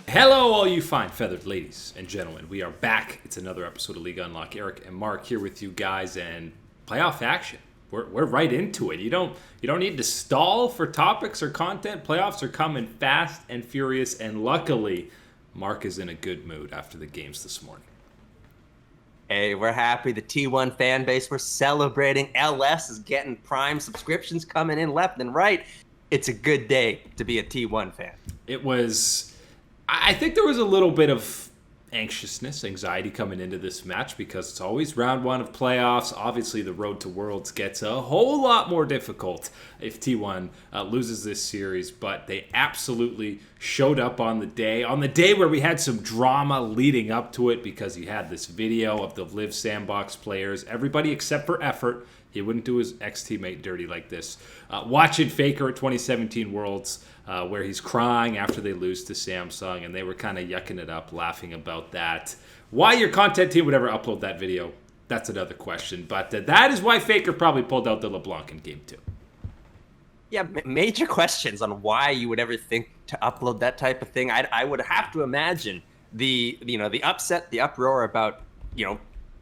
Hello, all you fine feathered ladies and gentlemen. We are back. It's another episode of League Unlock. Eric and Mark here with you guys, and playoff action. We're right into it. You don't need to stall for topics or content. Playoffs are coming fast and furious, and luckily, Mark is in a good mood after the games this morning. Hey, we're happy. The T1 fan base, we're celebrating. LS is getting Prime subscriptions coming in left and right. It's a good day to be a T1 fan. It was... I think there was a little bit of anxiety coming into this match because it's always round one of playoffs. Obviously, the road to Worlds gets a whole lot more difficult if T1 loses this series, but they absolutely showed up on the day where we had some drama leading up to it because you had this video of the Live Sandbox players, everybody except for Effort. He wouldn't do his ex-teammate dirty like this. Watching Faker at 2017 Worlds, where he's crying after they lose to Samsung, and they were kind of yucking it up, laughing about that. Why your content team would ever upload that video, that's another question. But that is why Faker probably pulled out the LeBlanc in Game 2. Yeah, major questions on why you would ever think to upload that type of thing. I would have to imagine the upset, the uproar about,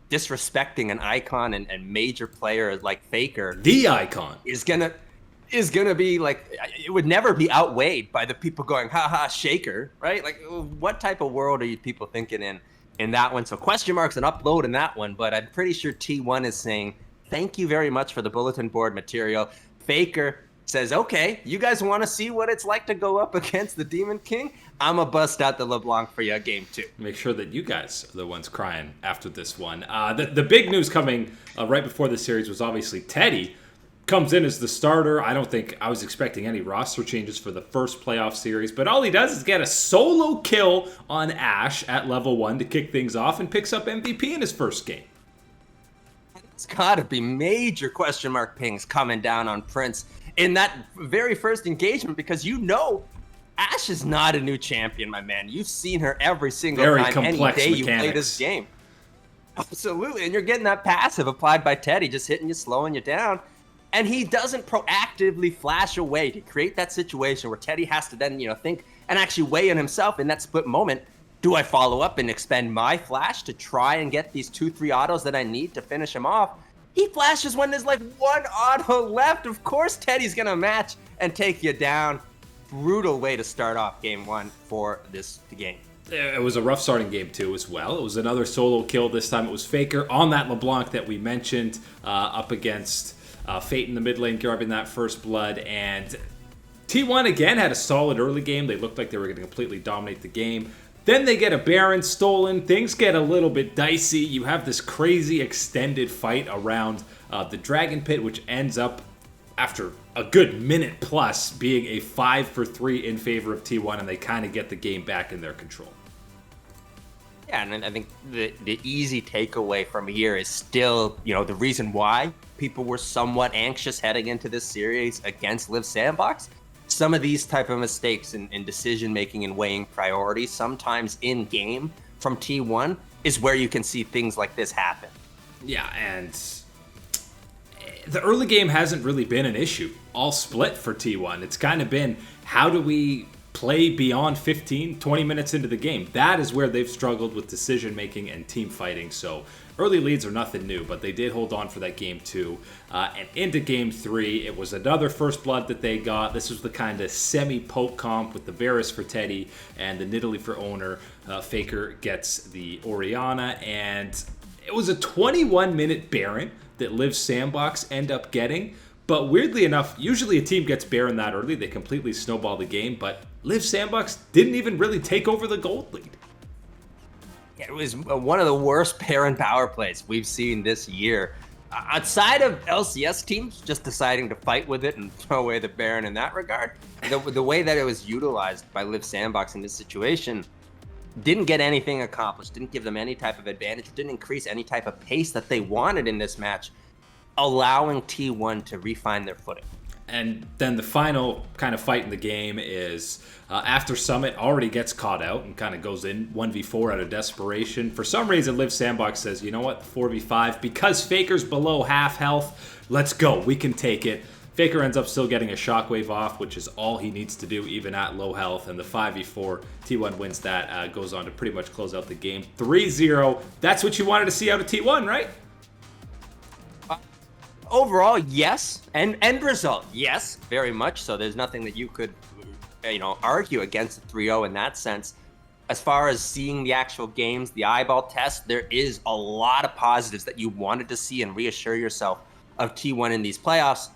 disrespecting an icon and major player like Faker. The icon is gonna be like, it would never be outweighed by the people going, haha, Shaker, right? Like, what type of world are you people thinking in that one? So question marks and upload in that one, but I'm pretty sure T1 is saying, thank you very much for the bulletin board material. Faker says, okay, you guys want to see what it's like to go up against the Demon King? I'm going to bust out the LeBlanc for you Game 2. Make sure that you guys are the ones crying after this one. The big news coming right before the series was obviously Teddy comes in as the starter. I don't think I was expecting any roster changes for the first playoff series, but all he does is get a solo kill on Ashe at level 1 to kick things off and picks up MVP in his first game. It's got to be major question mark pings coming down on Prince in that very first engagement, because Ashe is not a new champion, my man. You've seen her every single time, any day you play this game. Absolutely, and you're getting that passive applied by Teddy, just hitting you, slowing you down. And he doesn't proactively flash away to create that situation where Teddy has to then, think and actually weigh in himself in that split moment. Do I follow up and expend my flash to try and get these 2-3 autos that I need to finish him off? He flashes when there's like one auto left. Of course, Teddy's going to match and take you down. Brutal way to start off Game 1 for this game. It was a rough starting Game 2 as well. It was another solo kill. This time it was Faker on that LeBlanc that we mentioned, up against Fate in the mid lane, grabbing that first blood. And T1 again had a solid early game. They looked like they were going to completely dominate the game. Then they get a Baron stolen. Things get a little bit dicey. You have this crazy extended fight around the Dragon Pit, which ends up, after a good minute plus, being a 5-for-3 in favor of T1, and they kind of get the game back in their control. Yeah, and I think the easy takeaway from here is still, the reason why people were somewhat anxious heading into this series against Live Sandbox. Some of these type of mistakes in decision-making and weighing priorities, sometimes in-game from T1, is where you can see things like this happen. Yeah, and the early game hasn't really been an issue. All split for T1. It's kind of been, how do we play beyond 15, 20 minutes into the game? That is where they've struggled with decision-making and team fighting. So early leads are nothing new, but they did hold on for that Game 2. And into Game 3, it was another first blood that they got. This was the kind of semi-poke comp with the Varus for Teddy and the Nidalee for Owner. Faker gets the Orianna, and it was a 21-minute Baron that Live Sandbox end up getting. But weirdly enough, usually a team gets Baron that early. They completely snowball the game, but Live Sandbox didn't even really take over the gold lead. It was one of the worst Baron power plays we've seen this year. Outside of LCS teams just deciding to fight with it and throw away the Baron in that regard, the way that it was utilized by Live Sandbox in this situation didn't get anything accomplished, didn't give them any type of advantage, didn't increase any type of pace that they wanted in this match, allowing T1 to refine their footing. And then the final kind of fight in the game is after Summit already gets caught out and kind of goes in 1v4 out of desperation. For some reason, Live Sandbox says, you know what, 4v5, because Faker's below half health, let's go, we can take it. Faker ends up still getting a shockwave off, which is all he needs to do, even at low health. And the 5v4, T1 wins that, goes on to pretty much close out the game. 3-0. That's what you wanted to see out of T1, right? Overall, yes. And end result, yes, very much so. There's nothing that you could, argue against a 3-0 in that sense. As far as seeing the actual games, the eyeball test, there is a lot of positives that you wanted to see and reassure yourself of T1 in these playoffs,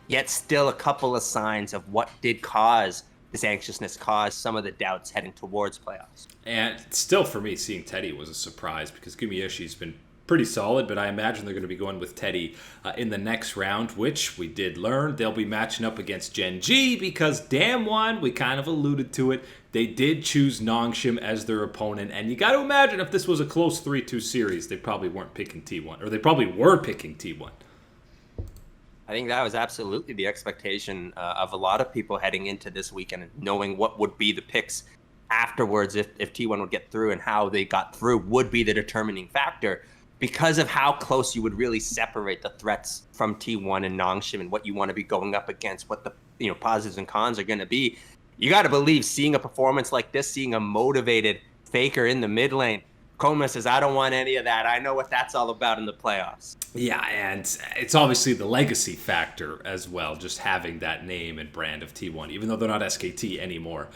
yet still a couple of signs of what did cause this anxiousness, cause some of the doubts heading towards playoffs. And still, for me, seeing Teddy was a surprise because Gumiyoshi's been pretty solid, but I imagine they're going to be going with Teddy in the next round, which we did learn. They'll be matching up against Gen G because Damwon, we kind of alluded to it, they did choose Nongshim as their opponent. And you got to imagine if this was a close 3-2 series, they probably weren't picking T1, or they probably were picking T1. I think that was absolutely the expectation of a lot of people heading into this weekend, knowing what would be the picks afterwards if T1 would get through, and how they got through would be the determining factor, because of how close you would really separate the threats from T1 and Nongshim and what you want to be going up against, what the positives and cons are going to be. You got to believe seeing a performance like this, seeing a motivated Faker in the mid lane. Koma says, I don't want any of that. I know what that's all about in the playoffs. Yeah, and it's obviously the legacy factor as well, just having that name and brand of T1, even though they're not SKT anymore.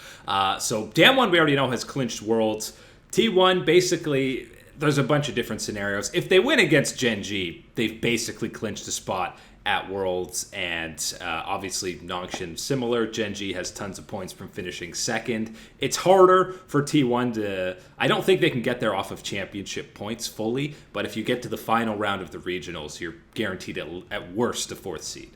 So Damwon, we already know, has clinched Worlds. T1, basically, there's a bunch of different scenarios. If they win against Gen G, they've basically clinched a spot at Worlds, and obviously Nongshim similar. Gen G has tons of points from finishing second. It's harder for T1 to... I don't think they can get there off of championship points fully, but if you get to the final round of the regionals, you're guaranteed at worst a 4th seed.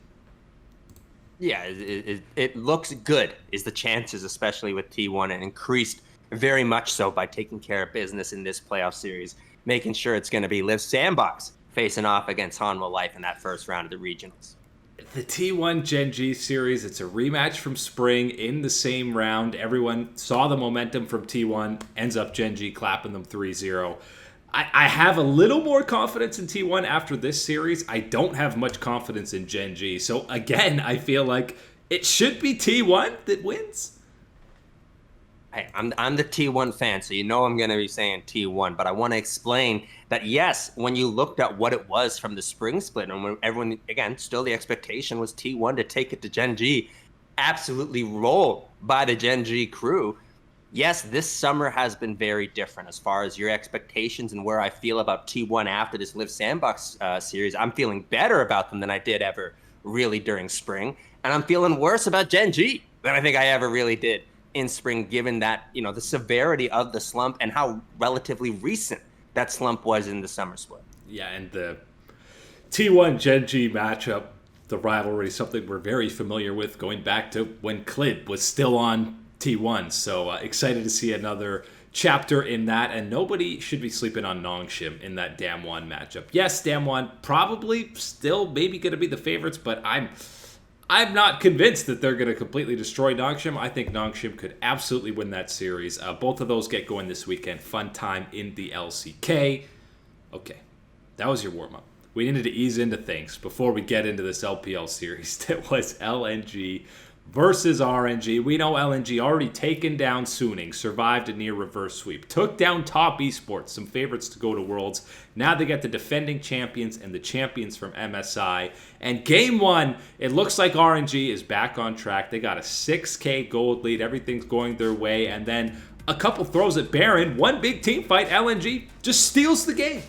Yeah, it looks good, is the chances, especially with T1, and increased very much so by taking care of business in this playoff series, making sure it's going to be Liv Sandbox facing off against Hanwha Life in that first round of the regionals. The T1 Gen G series, it's a rematch from Spring in the same round. Everyone saw the momentum from T1, ends up Gen G clapping them 3-0. I have a little more confidence in T1 after this series. I don't have much confidence in Gen G. So again, I feel like it should be T1 that wins. Hey, I'm the T1 fan, so I'm going to be saying T1, but I want to explain that, yes, when you looked at what it was from the spring split, and when everyone, again, still the expectation was T1 to take it to Gen G, absolutely rolled by the Gen G crew. Yes, this summer has been very different as far as your expectations and where I feel about T1 after this Liv Sandbox series. I'm feeling better about them than I did ever really during spring, and I'm feeling worse about Gen G than I think I ever really did in spring, given that, the severity of the slump and how relatively recent that slump was in the summer split. Yeah, and the T1 Gen G matchup, the rivalry, something we're very familiar with going back to when Clid was still on T1. So excited to see another chapter in that, and nobody should be sleeping on Nongshim in that Damwon matchup. Yes, Damwon probably still maybe going to be the favorites, but I'm not convinced that they're going to completely destroy Nongshim. I think Nongshim could absolutely win that series. Both of those get going this weekend. Fun time in the LCK. Okay, that was your warm-up. We needed to ease into things before we get into this LPL series. That was LNG versus RNG. We know LNG already taken down Suning, survived a near reverse sweep, took down top eSports, some favorites to go to Worlds. Now they get the defending champions and the champions from MSI. And game one, it looks like RNG is back on track. They got a 6K gold lead. Everything's going their way. And then a couple throws at Baron. One big team fight, LNG just steals the game.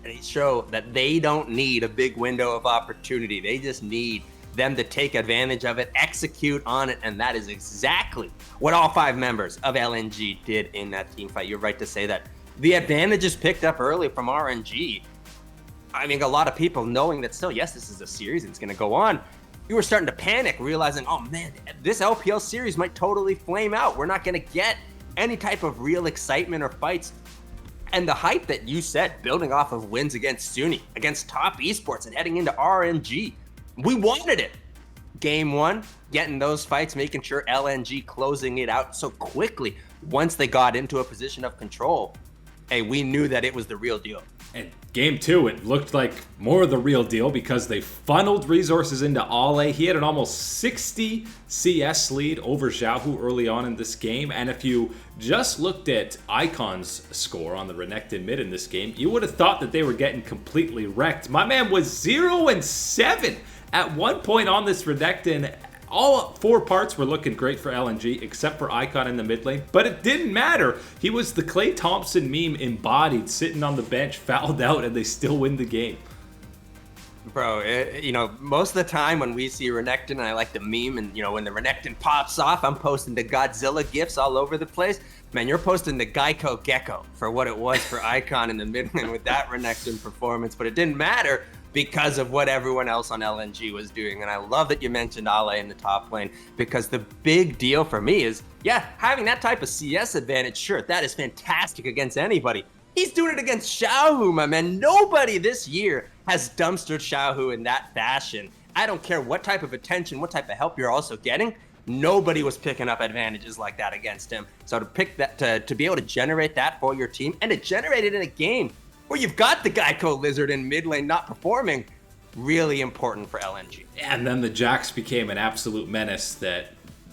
They show that they don't need a big window of opportunity. They just need them to take advantage of it, execute on it, and that is exactly what all 5 members of LNG did in that team fight. You're right to say that. The advantage is picked up early from RNG. I mean, a lot of people knowing that still, yes, this is a series, it's going to go on. You were starting to panic, realizing, oh man, this LPL series might totally flame out. We're not going to get any type of real excitement or fights. And the hype that you said, building off of wins against Suni, against top esports, and heading into RNG, we wanted it. Game one, getting those fights, making sure LNG closing it out so quickly once they got into a position of control. Hey, we knew that it was the real deal. And Game 2, it looked like more of the real deal because they funneled resources into Ale. He had an almost 60 CS lead over Xiaohu early on in this game. And if you just looked at Icon's score on the Renekton mid in this game, you would have thought that they were getting completely wrecked. My man was 0-7 at one point on this Renekton. All 4 parts were looking great for LNG, except for Icon in the mid lane. But it didn't matter. He was the Klay Thompson meme embodied, sitting on the bench, fouled out, and they still win the game. Bro, most of the time when we see Renekton, and I like the meme, and, when the Renekton pops off, I'm posting the Godzilla gifs all over the place. Man, you're posting the Geico Gecko for what it was for Icon in the mid lane with that Renekton performance. But it didn't matter, because of what everyone else on LNG was doing. And I love that you mentioned Ale in the top lane, because the big deal for me is, having that type of CS advantage, sure, that is fantastic against anybody. He's doing it against Xiaohu, my man. Nobody this year has dumpstered Xiaohu in that fashion. I don't care what type of attention, what type of help you're also getting. Nobody was picking up advantages like that against him. So to pick that, to be able to generate that for your team, and to generate it in a game where you've got the Geico Lizard in mid lane not performing, really important for LNG. And then the Jax became an absolute menace that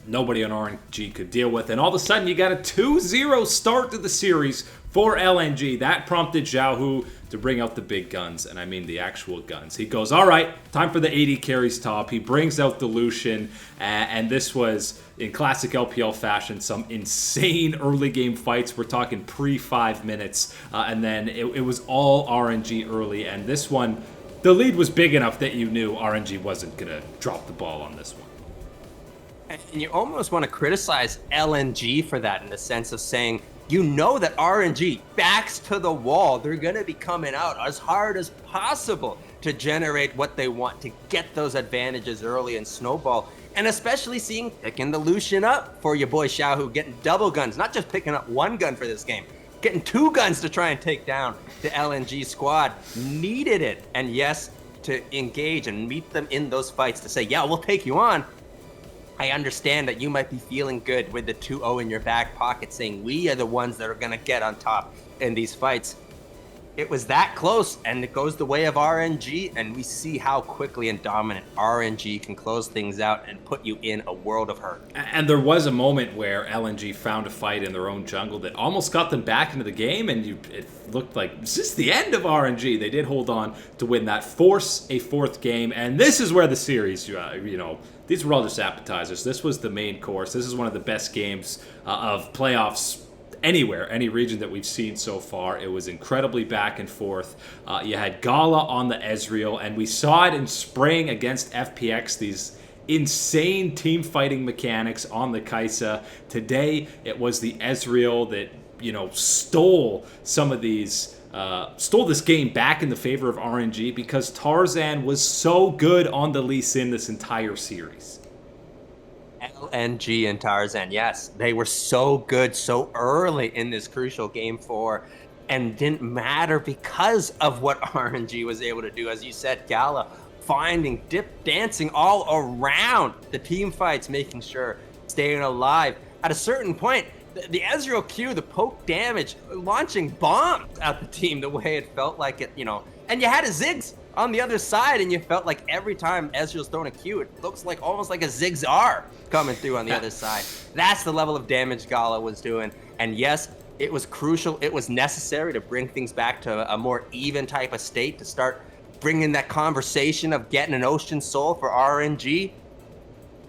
nobody on RNG could deal with. And all of a sudden, you got a 2-0 start to the series for LNG. That prompted Xiaohu to bring out the big guns, and I mean the actual guns. He goes, all right, time for the 80 carries top. He brings out the Lucian, and this was, in classic LPL fashion, some insane early game fights. We're talking pre-5 minutes, and then it was all RNG early, and this one, the lead was big enough that you knew RNG wasn't going to drop the ball on this one. And you almost want to criticize LNG for that, in the sense of saying, that RNG backs to the wall. They're going to be coming out as hard as possible to generate what they want, to get those advantages early and snowball. And especially picking the Lucian up for your boy Xiaohu, getting double guns, not just picking up one gun for this game, getting 2 guns to try and take down the LNG squad. Needed it. And yes, to engage and meet them in those fights, to say, we'll take you on. I understand that you might be feeling good with the 2-0 in your back pocket, saying we are the ones that are going to get on top in these fights. It was that close, and it goes the way of RNG, and we see how quickly and dominant RNG can close things out and put you in a world of hurt. And there was a moment where LNG found a fight in their own jungle that almost got them back into the game, and it looked like this is the end of RNG. They did hold on to win that, force a 4th game, and this is where the series, these were all just appetizers. This was the main course. This is one of the best games of playoffs anywhere, any region that we've seen so far. It was incredibly back and forth. You had Gala on the Ezreal, and we saw it in spring against FPX, these insane team fighting mechanics on the Kai'Sa. Today, it was the Ezreal that, stole some of these, stole this game back in the favor of RNG, because Tarzan was so good on the Lee Sin this entire series. LNG and Tarzan, yes, they were so good so early in this crucial game 4, and didn't matter because of what RNG was able to do. As you said, Gala finding, dancing all around the team fights, making sure staying alive. At a certain point, the Ezreal Q, the poke damage, launching bombs at the team the way it felt like it, and you had a Ziggs on the other side, and you felt like every time Ezreal's throwing a Q, it looks like almost like a Ziggs R coming through on the other side. That's the level of damage Gala was doing. And yes, it was crucial. It was necessary to bring things back to a more even type of state, to start bringing that conversation of getting an Ocean Soul for RNG.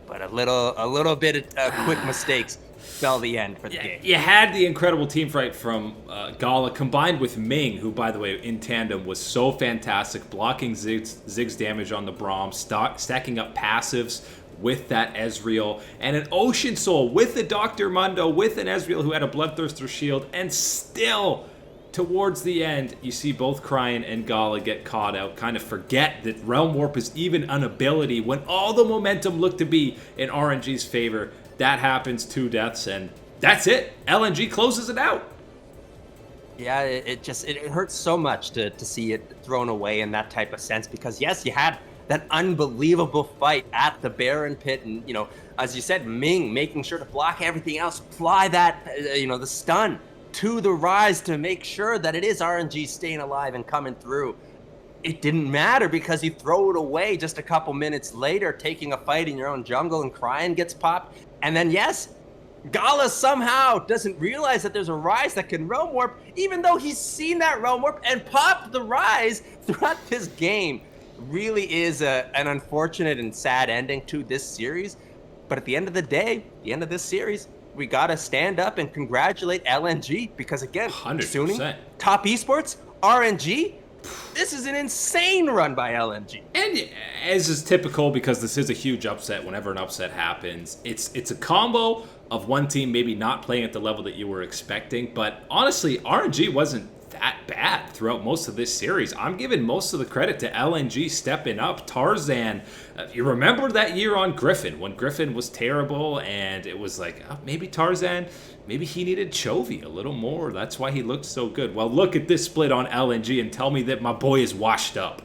But a little bit of quick mistakes spell the end for the game. You had the incredible team fight from Gala combined with Ming, who, by the way, in tandem was so fantastic, blocking Ziggs damage on the Braum, stacking up passives with that Ezreal, and an Ocean Soul with a Dr. Mundo, with an Ezreal who had a Bloodthirster shield, and still, towards the end, you see both Cryin and Gala get caught out, kind of forget that Realm Warp is even an ability when all the momentum looked to be in RNG's favor. That happens, 2 deaths, and that's it. LNG closes it out. Yeah, it hurts so much to see it thrown away in that type of sense, because yes, you had that unbelievable fight at the Baron pit, and as you said, Ming making sure to block everything else, apply that the stun to the Rise to make sure that it is RNG staying alive and coming through. It didn't matter because you throw it away just a couple minutes later, taking a fight in your own jungle, and Cryan gets popped. And then, yes, Gala somehow doesn't realize that there's a Rise that can realm warp, even though he's seen that realm warp and popped the Rise throughout this game. Really is an unfortunate and sad ending to this series. But at the end of the day, the end of this series, we got to stand up and congratulate LNG because, again, 100%. Sunni, top esports, RNG, this is an insane run by LNG. And as is typical, because this is a huge upset, whenever an upset happens, it's a combo of one team maybe not playing at the level that you were expecting. But honestly, RNG wasn't that bad throughout most of this series. I'm giving most of the credit to LNG stepping up. Tarzan, you remember that year on Griffin, when Griffin was terrible and it was like, oh, maybe Tarzan, maybe he needed Chovy a little more. That's why he looked so good. Well, look at this split on LNG and tell me that my boy is washed up.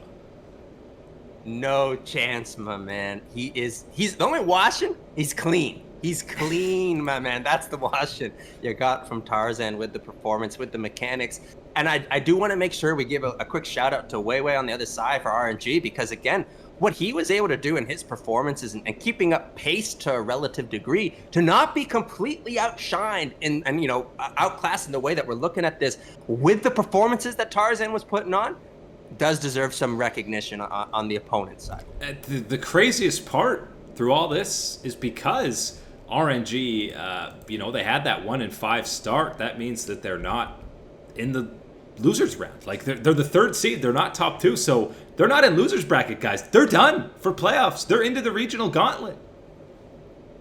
No chance, my man. He's the only washing, he's clean. He's clean, my man. That's the washing you got from Tarzan with the performance, with the mechanics. And I do want to make sure we give a quick shout out to Weiwei on the other side for RNG, because again, what he was able to do in his performances and keeping up pace to a relative degree, to not be completely outshined and you know, outclassed in the way that we're looking at this with the performances that Tarzan was putting on, does deserve some recognition on the opponent's side. The craziest part through all this is because RNG, you know, they had that 1-5 start. That means that they're not in the losers round. Like they're the third seed. They're not top two, so they're not in losers bracket, guys. They're done for playoffs. They're into the regional gauntlet.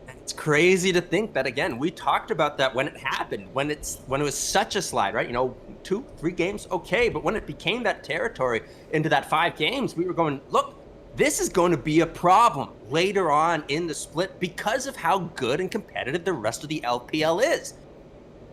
It's crazy to think that, again, we talked about that when it happened, when it was such a slide, right? You know, 2-3 games, okay, but when it became that territory into that 5 games, we were going, look, this is going to be a problem later on in the split because of how good and competitive the rest of the LPL is.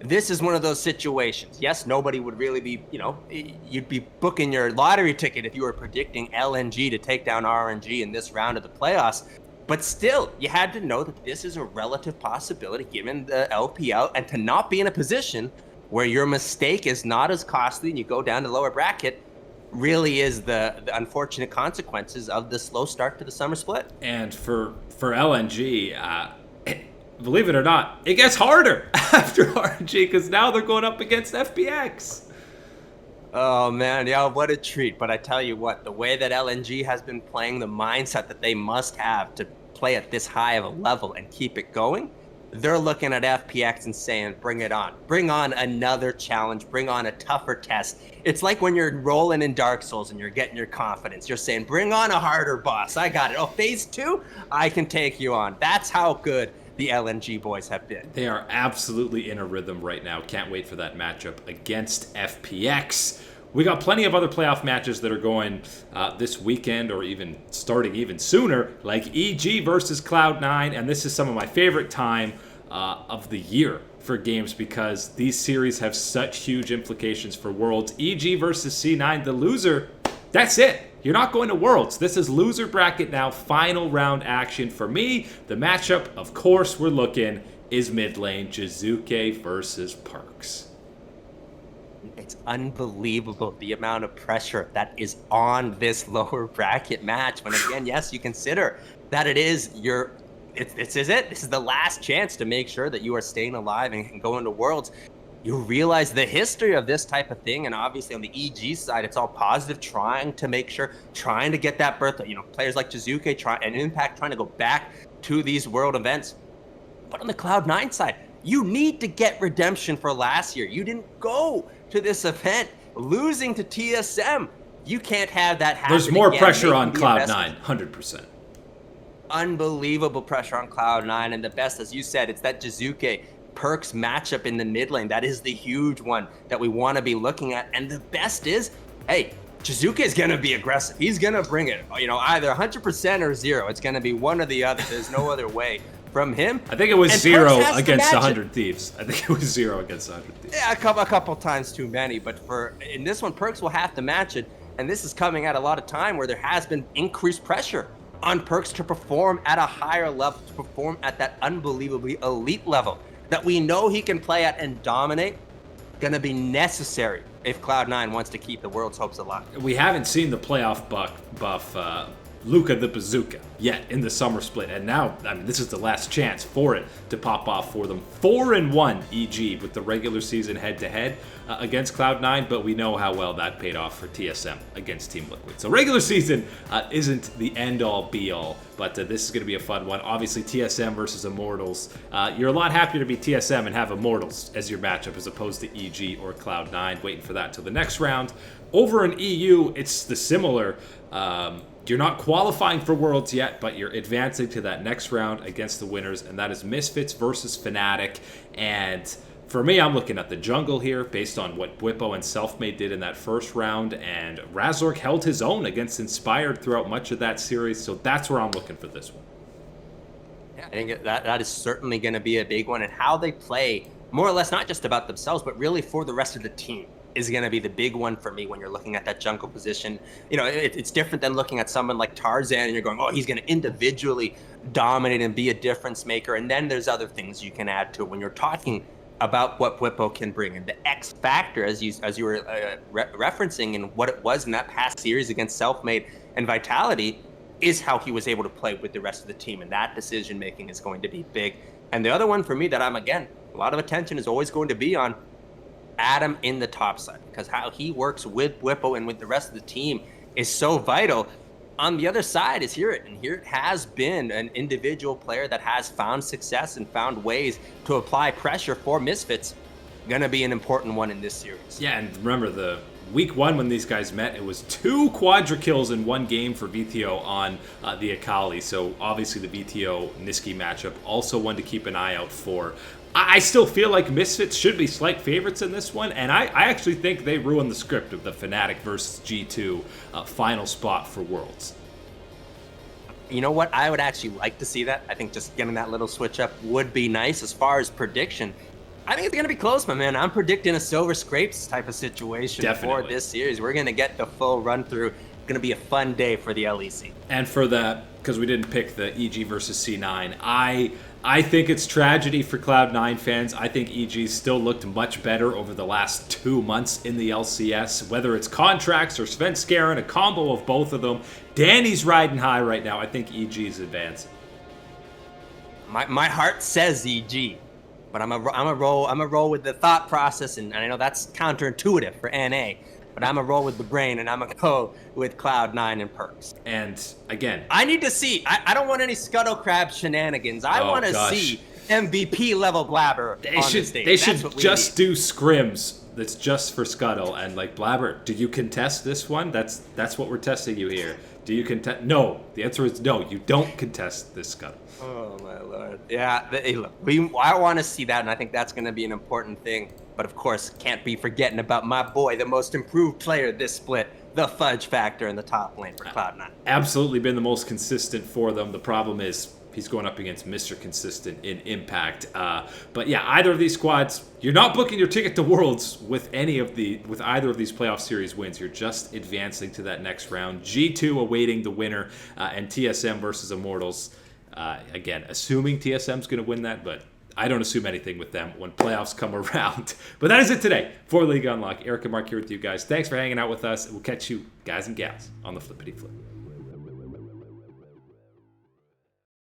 This is one of those situations. Yes, nobody would really be, you know, you'd be booking your lottery ticket if you were predicting LNG to take down RNG in this round of the playoffs. But still, you had to know that this is a relative possibility given the LPL, and to not be in a position where your mistake is not as costly and you go down to lower bracket really is the unfortunate consequences of the slow start to the summer split. And for LNG, believe it or not, it gets harder after RNG because now they're going up against FPX. Oh man, yeah, what a treat. But I tell you what, the way that LNG has been playing, the mindset that they must have to play at this high of a level and keep it going, they're looking at FPX and saying, bring it on. Bring on another challenge. Bring on a tougher test. It's like when you're rolling in Dark Souls and you're getting your confidence. You're saying, bring on a harder boss. I got it. Oh, phase 2? I can take you on. That's how good the LNG boys have been. They are absolutely in a rhythm right now. Can't wait for that matchup against FPX. We got plenty of other playoff matches that are going this weekend or even starting even sooner, like EG versus Cloud9, and this is some of my favorite time of the year for games because these series have such huge implications for Worlds. EG versus C9, the loser, that's it. You're not going to Worlds. This is loser bracket now, final round action. For me, the matchup, of course, we're looking is mid lane, Jizuke versus Perks. It's unbelievable the amount of pressure that is on this lower bracket match. When again, yes, you consider that it is this is it. This is the last chance to make sure that you are staying alive and going to Worlds. You realize the history of this type of thing, and obviously on the EG side, it's all positive, trying to make sure, trying to get that berth. You know, players like Jizuke and Impact trying to go back to these world events. But on the Cloud9 side, you need to get redemption for last year. You didn't go to this event, losing to TSM. You can't have that happen. There's more again. Pressure on Cloud9, 100%. Unbelievable pressure on Cloud9, and the best, as you said, it's that Jizuke Perks matchup in the mid lane. That is the huge one that we want to be looking at. And the best is, hey, Jizuke is going to be aggressive. He's going to bring it, you know, either 100% or 0. It's going to be one or the other. There's no other way from him. I think it was 0 against 100 Thieves. I think it was 0 against 100 Thieves. Yeah, a couple times too many. But in this one, Perks will have to match it. And this is coming at a lot of time where there has been increased pressure on Perks to perform at a higher level, to perform at that unbelievably elite level that we know he can play at and dominate. going to be necessary if Cloud9 wants to keep the world's hopes alive. We haven't seen the playoff buff Luka the Bazooka yet in the summer split, and now, I mean, this is the last chance for it to pop off for them. 4-1 EG with the regular season head-to-head against Cloud9, but we know how well that paid off for TSM against Team Liquid. So regular season isn't the end-all, be-all, but this is going to be a fun one. Obviously, TSM versus Immortals. You're a lot happier to be TSM and have Immortals as your matchup as opposed to EG or Cloud9. Waiting for that until the next round. Over in EU, it's the similar. You're not qualifying for Worlds yet, but you're advancing to that next round against the winners, and that is Misfits versus Fnatic. And for me, I'm looking at the jungle here based on what Bwipo and Selfmade did in that first round, and Razork held his own against Inspired throughout much of that series, so that's where I'm looking for this one. Yeah, I think that is certainly going to be a big one, and how they play, more or less not just about themselves, but really for the rest of the team, is going to be the big one for me when you're looking at that jungle position. You know, it's different than looking at someone like Tarzan and you're going, oh, he's going to individually dominate and be a difference maker. And then there's other things you can add to it when you're talking about what Bwipo can bring. And the X factor, as you were referencing, and what it was in that past series against Selfmade and Vitality, is how he was able to play with the rest of the team. And that decision making is going to be big. And the other one for me that I'm, again, a lot of attention is always going to be on Adam in the top side, because how he works with Bwipo and with the rest of the team is so vital. On the other side is Here It has been an individual player that has found success and found ways to apply pressure for Misfits. Gonna be an important one in this series. Yeah, and remember the week one when these guys met, it was 2 quadra kills in one game for VTO on the Akali. So obviously the VTO Niski matchup, also one to keep an eye out for. I still feel like Misfits should be slight favorites in this one, and I actually think they ruined the script of the Fnatic versus G2 final spot for Worlds. You know what? I would actually like to see that. I think just getting that little switch up would be nice. As far as prediction, I think it's going to be close, my man. I'm predicting a Silver Scrapes type of situation for this series. We're going to get the full run through. It's going to be a fun day for the LEC. And for that, because we didn't pick the EG versus C9, I think it's tragedy for Cloud9 fans. I think EG still looked much better over the last 2 months in the LCS, whether it's contracts or Svenskeren, a combo of both of them. Danny's riding high right now. I think EG is advancing. My heart says EG, but I'm a roll with the thought process, and I know that's counterintuitive for NA. But I'm going to roll with the brain, and I'm going to go with Cloud9 and Perks. And, again, I need to see. I don't want any Scuttle Crab shenanigans. I want to see MVP-level Blabber on the stage. They should just do scrims that's just for Scuttle. And, like, Blabber, do you contest this one? That's what we're testing you here. Do you contest? No. The answer is no. You don't contest this Scuttle. Oh, my Lord. Yeah, look, I want to see that, and I think that's going to be an important thing. But of course, can't be forgetting about my boy, the most improved player this split, the Fudge Factor in the top lane for Cloud9. Absolutely been the most consistent for them. The problem is he's going up against Mr. Consistent in Impact. But yeah, either of these squads, you're not booking your ticket to Worlds with either of these playoff series wins. You're just advancing to that next round. G2 awaiting the winner, and TSM versus Immortals. Again, assuming TSM's going to win that, but I don't assume anything with them when playoffs come around. But that is it today for League Unlock. Eric and Mark here with you guys. Thanks for hanging out with us. We'll catch you guys and gals on the Flippity Flip.